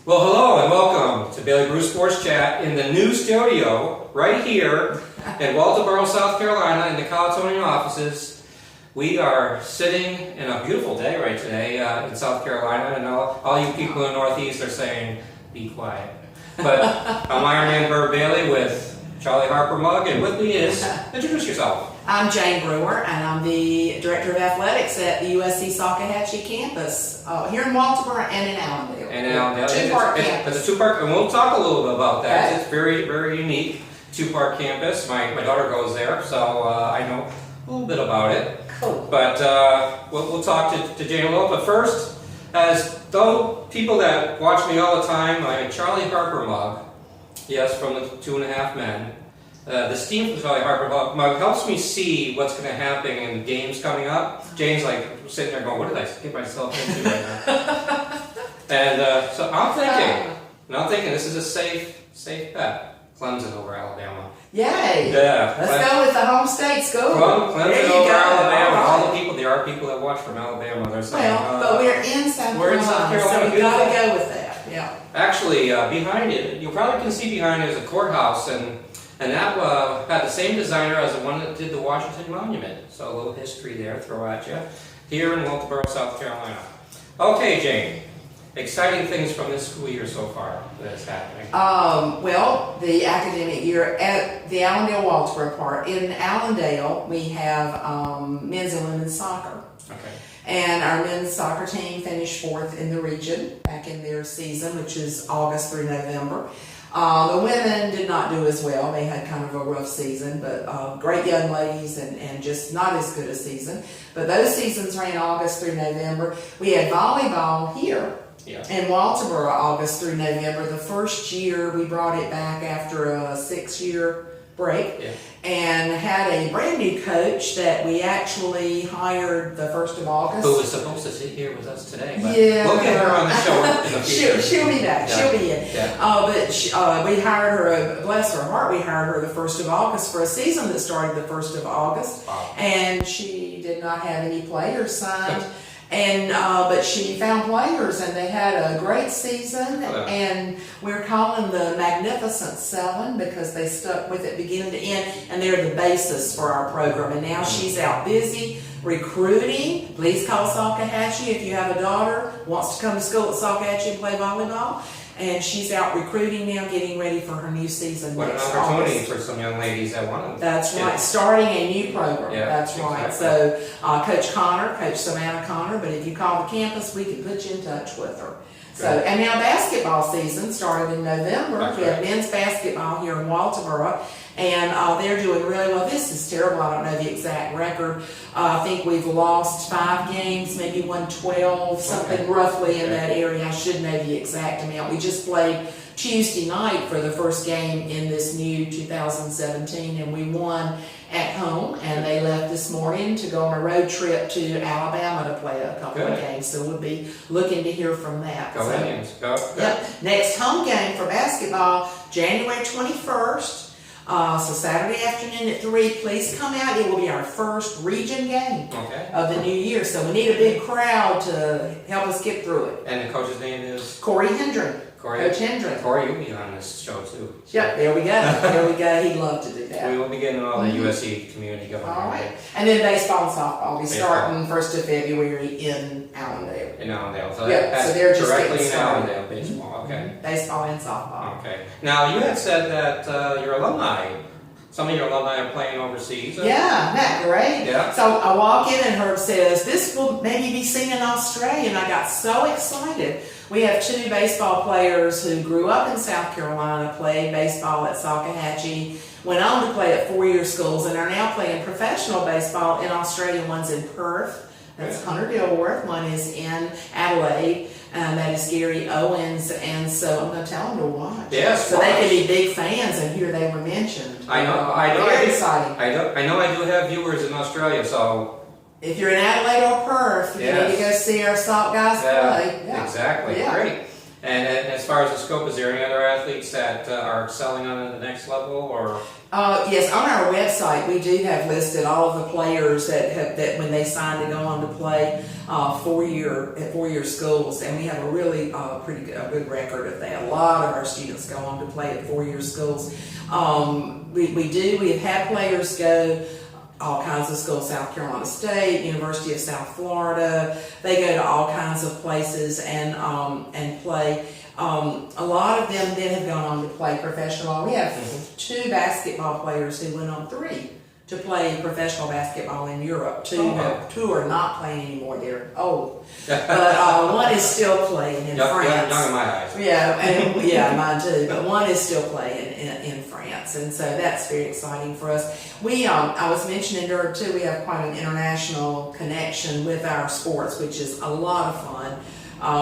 Well, hello and welcome to Bailey Brew Sports Chat in the new studio right here in Walterboro, South Carolina, in the Colletonian offices. We are sitting in a beautiful day right today in South Carolina, and all you people in the Northeast are saying, be quiet. But I'm Ironman Brewer Bailey with Charlie Harper Mug, and with me is, introduce yourself. I'm Jane Brewer, and I'm the Director of Athletics at the USC Salkehatchie campus here in Walterboro and in Allendale. And in Allendale. Two-part campus. It's a two-part, and we'll talk a little bit about that. Okay. It's very, very unique two-part campus. My daughter goes there, so I know a little bit about it. Cool. But we'll talk to Jane a little. But first, as though people that watch me all the time, my Charlie Harper Mug, yes, from the 2.5 Men. The steam from Charlie Harper Mug helps me see what's going to happen in games coming up. Jane's like sitting there going, what did I get myself into right now? And so I'm thinking this is a safe bet. Clemson over Alabama. Yay! Yeah. Let's go with the home state school. Clemson over Alabama. All the people, there are people that watch from Alabama. They're saying, but we're in South Carolina, so we got to go with that. Yeah. Actually, behind it, you probably can see behind it is a courthouse, and that had the same designer as the one that did the Washington Monument. So a little history there, throw at you. Here in Walterboro, South Carolina. Okay, Jane. Exciting things from this school year so far that's happening. Well, the academic year at the Allendale-Walterboro part. In Allendale, we have men's and women's soccer. Okay. And our men's soccer team finished 4th in the region back in their season, which is August through November. The women did not do as well. They had kind of a rough season, but great young ladies and just not as good a season. But those seasons ran August through November. We had volleyball here in Walterboro August through November. The first year we brought it back after a 6-year break and had a brand new coach that we actually hired the 1st of August. Who was supposed to sit here with us today. But yeah. We'll get her on the show in the future. She'll be back. Yeah. She'll be in. Yeah. We hired her, bless her heart, we hired her the 1st of August for a season that started the 1st of August. Wow. And she did not have any players signed. And but she found players, and they had a great season. And we're calling the Magnificent Seven because they stuck with it beginning to end, and they're the basis for our program. And now she's out busy recruiting. Please call Salkehatchie if you have a daughter wants to come to school at Salkehatchie and play volleyball. And she's out recruiting now, getting ready for her new season. What an opportunity for some young ladies that want to. That's right, starting a new program. Yeah, that's right. Exactly. So Coach Savannah Connor, but if you call the campus, we can put you in touch with her. So, and now basketball season started in November. That's we have men's basketball here in Walterboro, and they're doing really well. This is terrible. I don't know the exact record. I think we've lost 5 games, maybe won 12, something roughly in that area. I should know the exact amount. We just played Tuesday night for the first game in this new 2017, and we won at home, and they left this morning to go on a road trip to Alabama to play a couple of games, so we'll be looking to hear from that. Go Indians. Go. Yep. Next home game for basketball, January 21st. So Saturday afternoon at 3, please come out. It will be our first region game of the new year. So we need a big crowd to help us get through it. And the coach's name is? Corey Hendren. Coach Hendren. Corey, you'll be on this show too. So. Yep, there we go. There we go. He'd love to do that. We will be getting all the USC community going. All right. And then baseball and softball. We starting 1st of February in Allendale. In Allendale. So, so they're just directly getting in started. Allendale, baseball. Okay. Baseball and softball. Okay. Now, you had said that your alumni, some of your alumni are playing overseas. Yeah, isn't that great? Yeah. So I walk in and Herb says, this will maybe be seen in Australia. And I got so excited. We have 2 baseball players who grew up in South Carolina, played baseball at Salkehatchie, went on to play at 4-year schools, and are now playing professional baseball in Australia. One's in Perth, that's Hunter Dilworth. One is in Adelaide, that is Gary Owens. And so I'm going to tell them to watch. Yes, so they can be big fans, and here they were mentioned. I know. Very exciting. I know I do have viewers in Australia, so. If you're in Adelaide or Perth, you need to go see our Salt guys play. Yeah, exactly. Yeah. Great. And as far as the scope, is there any other athletes that are excelling on the next level, or? Yes, on our website we do have listed all of the players that when they sign to go on to play at 4-year schools, and we have a really good record of that. A lot of our students go on to play at 4-year schools. We have had players go all kinds of schools, South Carolina State, University of South Florida. They go to all kinds of places and play. A lot of them then have gone on to play professional. We have 2 basketball players who went on 3 to play professional basketball in Europe. 2 are not playing anymore. They're old. But one is still playing in France. Young in my eyes. Yeah, mine too. But one is still playing in France, and so that's very exciting for us. I was mentioning earlier too, we have quite an international connection with our sports, which is a lot of fun.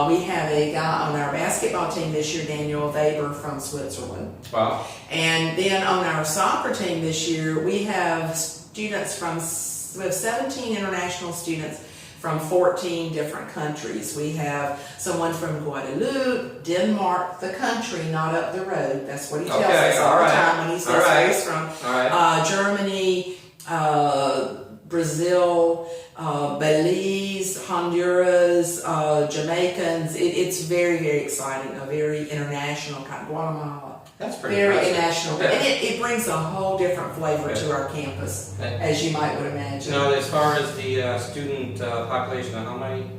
We have a guy on our basketball team this year, Daniel Weber from Switzerland. Wow. And then on our soccer team this year, we have 17 international students from 14 different countries. We have someone from Guadeloupe, Denmark, the country, not up the road. That's what he tells us all the time when he says where he's from. Germany, Brazil, Belize, Honduras, Jamaicans. It's very, very exciting. A very international kind of Guatemala. That's pretty very impressive. international. Yeah. And it brings a whole different flavor to our campus, as you might would imagine. As far as the student population, how many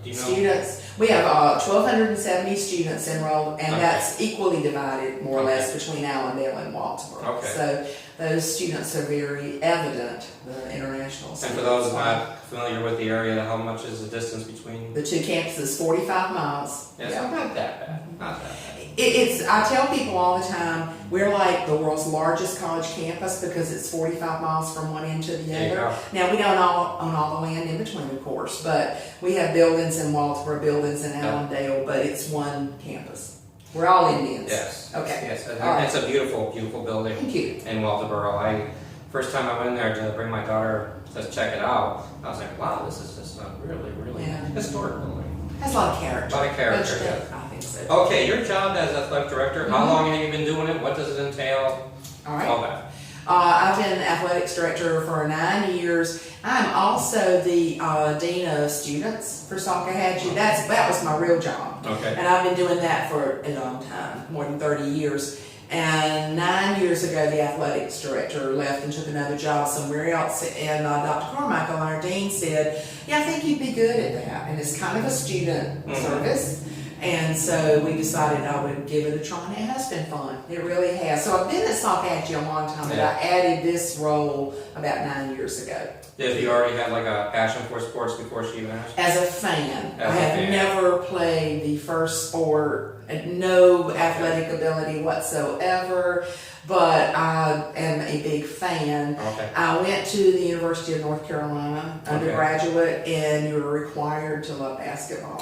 do you know? Students. We have 1,270 students enrolled, and that's equally divided, more or less, between Allendale and Walterboro. So those students are very evident, the international students. And for those not familiar with the area, how much is the distance between the 2 campuses? 45 miles. Yes, not that bad. Not that bad. I tell people all the time, we're like the world's largest college campus because it's 45 miles from one end to the other. Now, we don't own all the land in between, of course, but we have buildings in Walterboro, buildings in Allendale, but it's one campus. We're all Indians. Yes. Okay. Yes. Right. It's a beautiful, beautiful building. Thank you. In Walterboro. First time I went there to bring my daughter to check it out, I was like, wow, this is just a really, really historic building. Has a lot of character. A lot of character, I think so. Okay, your job as athletic director, how long have you been doing it? What does it entail? All right. All that. I've been athletics director for 9 years. I'm also the dean of students for Salkehatchie. That was my real job. Okay. And I've been doing that for a long time, more than 30 years. And 9 years ago, the athletics director left and took another job somewhere else. And Dr. Carmichael, our dean, said, I think you'd be good at that. And it's kind of a student service. And so we decided I would give it a try, and it has been fun. It really has. So I've been at Salkehatchie a long time, but I added this role about 9 years ago. Did you already have like a passion for sports before she even asked? As a fan. I have never played the first sport, no athletic ability whatsoever, but I am a big fan. Okay. I went to the University of North Carolina undergraduate, and you're required to love basketball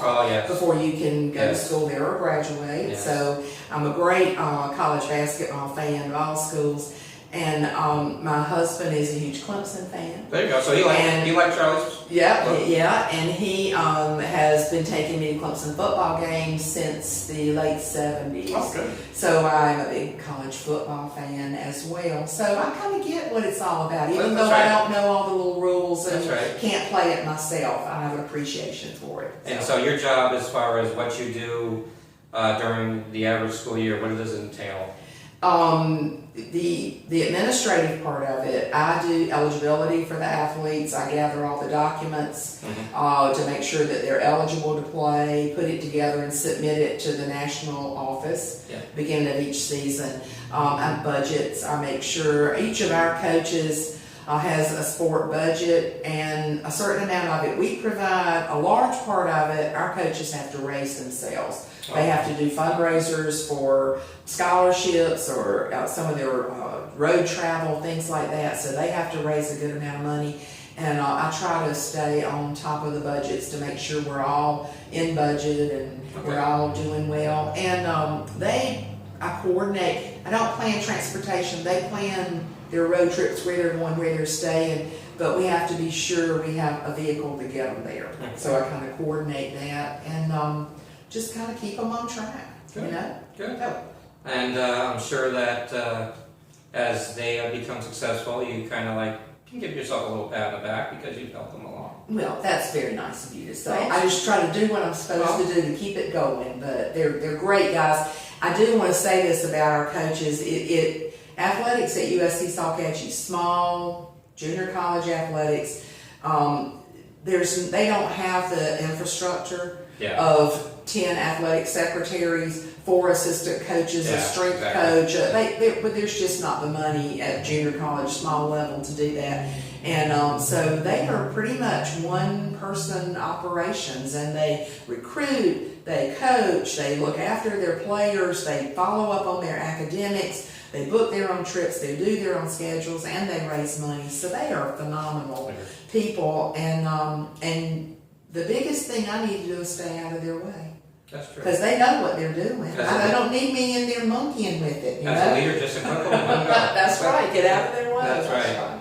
before you can go to school there or graduate. Yes. So I'm a great college basketball fan of all schools. And my husband is a huge Clemson fan. There you go. So you like Charlie's? Yeah, and he has been taking me to Clemson football games since the late 70s. Oh, good. So I'm a big college football fan as well. So I kind of get what it's all about. Even though I don't know all the little rules and can't play it myself, I have an appreciation for it. And so your job, as far as what you do during the average school year, what does it entail? The administrative part of it, I do eligibility for the athletes. I gather all the documents to make sure that they're eligible to play, put it together and submit it to the national office beginning of each season. I budgets. I make sure each of our coaches has a sport budget, and a certain amount of it we provide. A large part of it our coaches have to raise themselves. They have to do fundraisers for scholarships or some of their road travel, things like that. So they have to raise a good amount of money. And I try to stay on top of the budgets to make sure we're all in budget and we're all doing well. And I coordinate. I don't plan transportation. They plan their road trips, where they're going, where they're staying. But we have to be sure we have a vehicle to get them there. So I kind of coordinate that and just kind of keep them on track. Good. You know? Good. And I'm sure that as they become successful, you kind of like can give yourself a little pat on the back because you've helped them along. Well, that's very nice of you to say. I just try to do what I'm supposed to do to keep it going, but they're great guys. I do want to say this about our coaches. Athletics at USC Salkatchie, small, junior college athletics, they don't have the infrastructure of 10 athletic secretaries, 4 assistant coaches, a strength coach. But there's just not the money at junior college, small level to do that. And so they are pretty much one-person operations, and they recruit, they coach, they look after their players, they follow up on their academics, they book their own trips, they do their own schedules, and they raise money. So they are phenomenal people. And the biggest thing I need to do is stay out of their way. That's true. Because they know what they're doing. They don't need me in there monkeying with it. As a leader, just a couple. That's right. Get out of their way. That's right.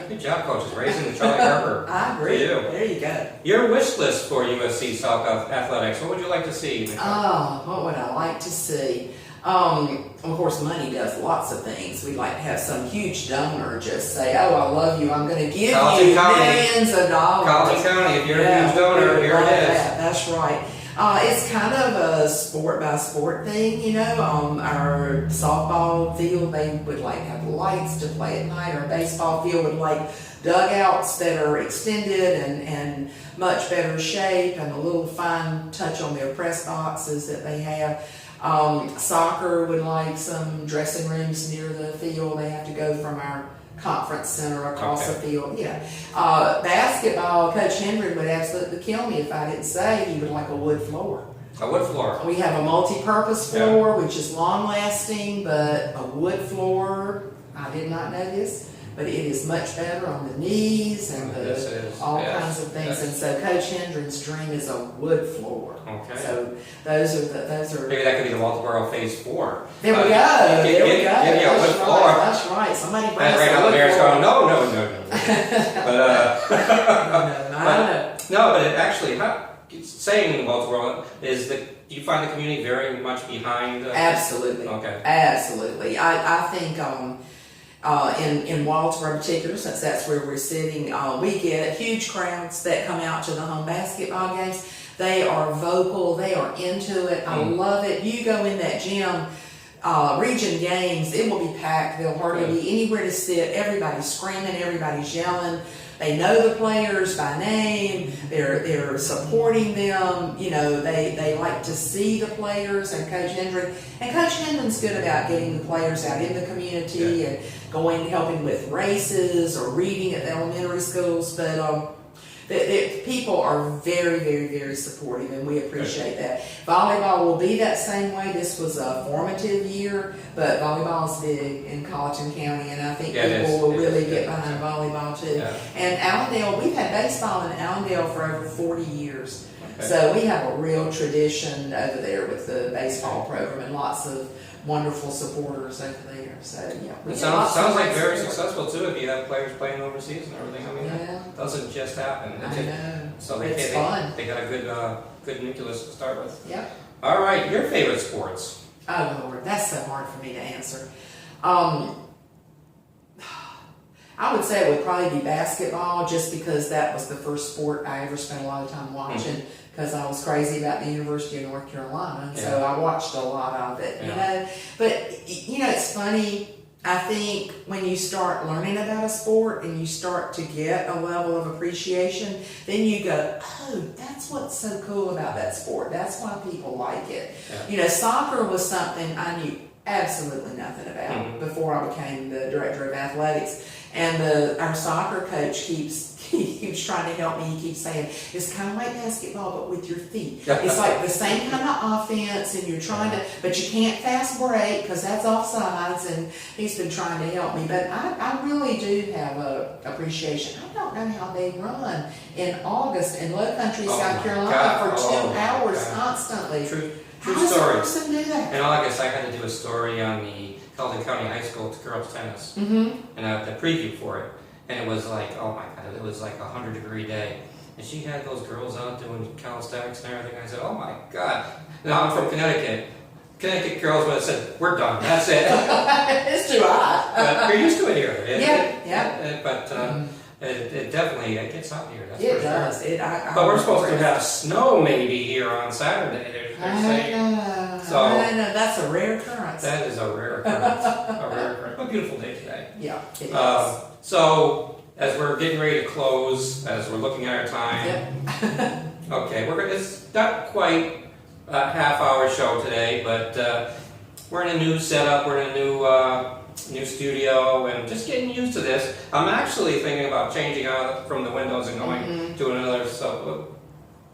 Good job, coaches. Raising the Charlie Harper. I agree. There you go. Your wish list for USC South Athletics. What would you like to see? What would I like to see? Of course, money does lots of things. We'd like to have some huge donor just say, "Oh, I love you. I'm going to give you millions of dollars." Carleton County, if you're a huge donor, here it is. That's right. It's kind of a sport by sport thing, you know. Our softball field, they would like to have lights to play at night. Our baseball field would like dugouts that are extended and much better shape, and a little fine touch on their press boxes that they have. Soccer would like some dressing rooms near the field. They have to go from our conference center across the field. Basketball, Coach Hendren would absolutely kill me if I didn't say he would like a wood floor. A wood floor. We have a multi-purpose floor, which is long-lasting, but a wood floor, I did not know this, but it is much better on the knees and all kinds of things. And so Coach Hendren's dream is a wood floor. Okay. So those are. Maybe that could be the Walterboro Phase 4. There we go. There we go. That's right. Somebody brings right now the mayor's going, no. But but it actually, saying Walterboro is that you find the community very much behind. Absolutely. Okay. Absolutely. I think. In Walterboro in particular, since that's where we're sitting, we get huge crowds that come out to the home basketball games. They are vocal, they are into it. I love it. You go in that gym, region games, it will be packed. There'll hardly be anywhere to sit. Everybody's screaming, everybody's yelling. They know the players by name. They're supporting them. You know, they like to see the players and Coach Hendren. And Coach Hendren's good about getting the players out in the community and helping with races or reading at the elementary schools. But the people are very, very, very supportive, and we appreciate that. Volleyball will be that same way. This was a formative year, but volleyball is big in Colleton County, and I think people will really get behind volleyball too. Yeah. And Allendale, we've had baseball in Allendale for over 40 years. Okay. So we have a real tradition over there with the baseball program, and lots of wonderful supporters over there. So it sounds like very successful too if you have players playing overseas and everything. I mean, that doesn't just happen. I know. So it's fun. They got a good nucleus to start with. Yeah. All right, your favorite sports? Oh Lord, that's so hard for me to answer. I would say it would probably be basketball, just because that was the first sport I ever spent a lot of time watching. Because I was crazy about the University of North Carolina, and so I watched a lot of it, you know. But, you know, it's funny, I think when you start learning about a sport and you start to get a level of appreciation, then you go, oh, that's what's so cool about that sport. That's why people like it. Yeah. You know, soccer was something I knew absolutely nothing about before I became the director of athletics. And our soccer coach keeps trying to help me. He keeps saying, it's kind of like basketball, but with your feet. It's like the same kind of offense, and you're trying to, but you can't fast break because that's offsides, and he's been trying to help me. But I really do have a appreciation. I don't know how they run in August in Low Country, South Carolina for 2 hours constantly. True how does story. a person do that? In August, I had to do a story on the Carleton County High School girls tennis, and I had the preview for it. And it was like, oh my God, it was like 100-degree day. And she had those girls out doing calisthenics and everything. I said, oh my God. Now I'm from Connecticut. Connecticut girls would have said, "We're done. That's it." It's too hot. But you're used to it here. Yeah. But it definitely gets hot here. That's It for does. Sure. I But we're supposed to have snow maybe here on Saturday. They're saying. So I know. That's a rare occurrence. that is a rare occurrence. A rare occurrence. But beautiful day today. Yeah, it is. So as we're getting ready to close, as we're looking at our time. Yep. Okay, it's not quite a half-hour show today, but we're in a new setup. We're in a new studio, and just getting used to this. I'm actually thinking about changing out from the windows and going to another. So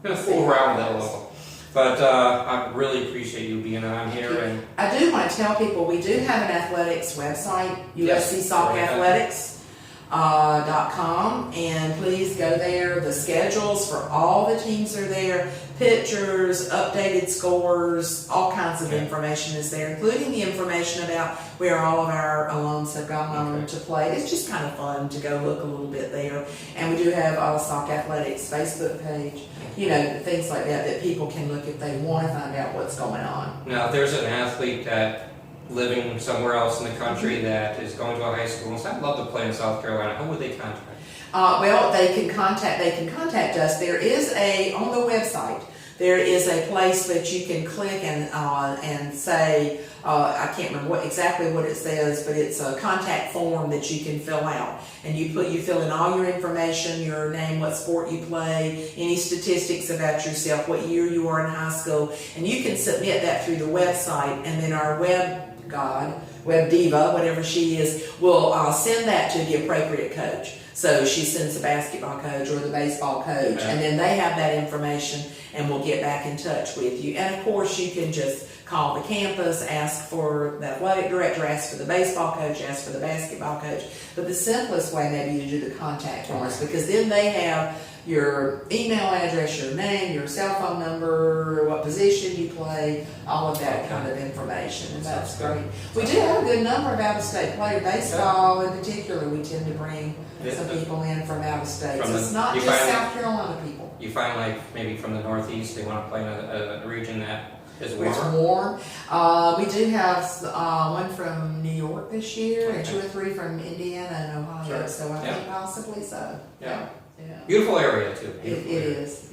we're gonna fool around with it a little. But I really appreciate you being on here. And I do want to tell people we do have an athletics website, USCSoccerAthletics.com, and please go there. The schedules for all the teams are there, pictures, updated scores, all kinds of information is there, including the information about where all of our alums have gone on to play. It's just kind of fun to go look a little bit there. And we do have Soc Athletics Facebook page, things like that people can look if they want to find out what's going on. now, if there's an athlete that living somewhere else in the country that is going to a high school and says, "I'd love to play in South Carolina," who would they contact? Well, they can contact us. There is on the website. There is a place that you can click and say, I can't remember exactly what it says, but it's a contact form that you can fill out. And you fill in all your information, your name, what sport you play, any statistics about yourself, what year you are in high school, and you can submit that through the website, and then our web diva, whatever she is, will send that to the appropriate coach. So she sends the basketball coach or the baseball coach, and then they have that information and will get back in touch with you. And of course, you can just call the campus, ask for the athletic director, ask for the baseball coach, ask for the basketball coach. But the simplest way maybe to do the contact forms, because then they have your email address, your name, your cell phone number, what position you play, all of that kind of information, and that's great. We do have a good number of out-of-state players. Baseball in particular, we tend to bring some people in from out of state. So it's not just South Carolina people. You find like maybe from the Northeast they want to play in a region that is warmer? It's warm. We do have one from New York this year, and 2 or 3 from Indiana and Ohio, so I think possibly so. Yeah. Beautiful area too. It is.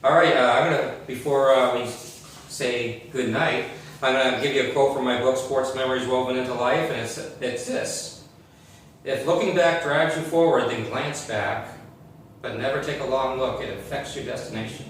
All right, I'm gonna before we say good night, I'm gonna give you a quote from my book, Sports Memories Woven into Life, and it's this: "If looking back drives you forward, then glance back, but never take a long look. It affects your destination."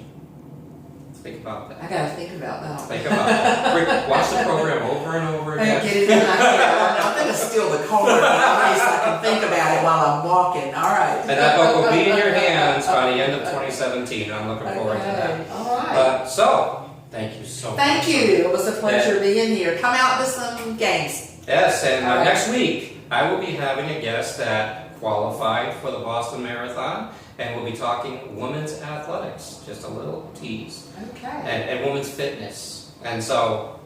Think about that. I gotta think about that. Think about that. Watch the program over and over again. Get it in my head. I'm gonna steal the card in case I can think about it while I'm walking. All right. And that book will be in your hands by the end of 2017. I'm looking forward to that. All right. So, thank you so much. Thank you. It was a pleasure being here. Come out to some games. Yes, and next week I will be having a guest that qualified for the Boston Marathon, and we'll be talking women's athletics. Just a little tease. Okay. And women's fitness. And so,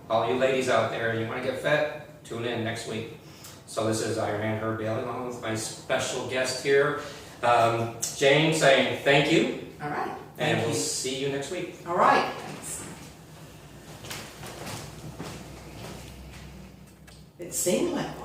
all you ladies out there, you want to get fit, tune in next week. So this is Iron Man Herb Bailey, along with my special guest here, Jane, saying thank you. All right. And we'll see you next week. All right. Thanks. It seemed like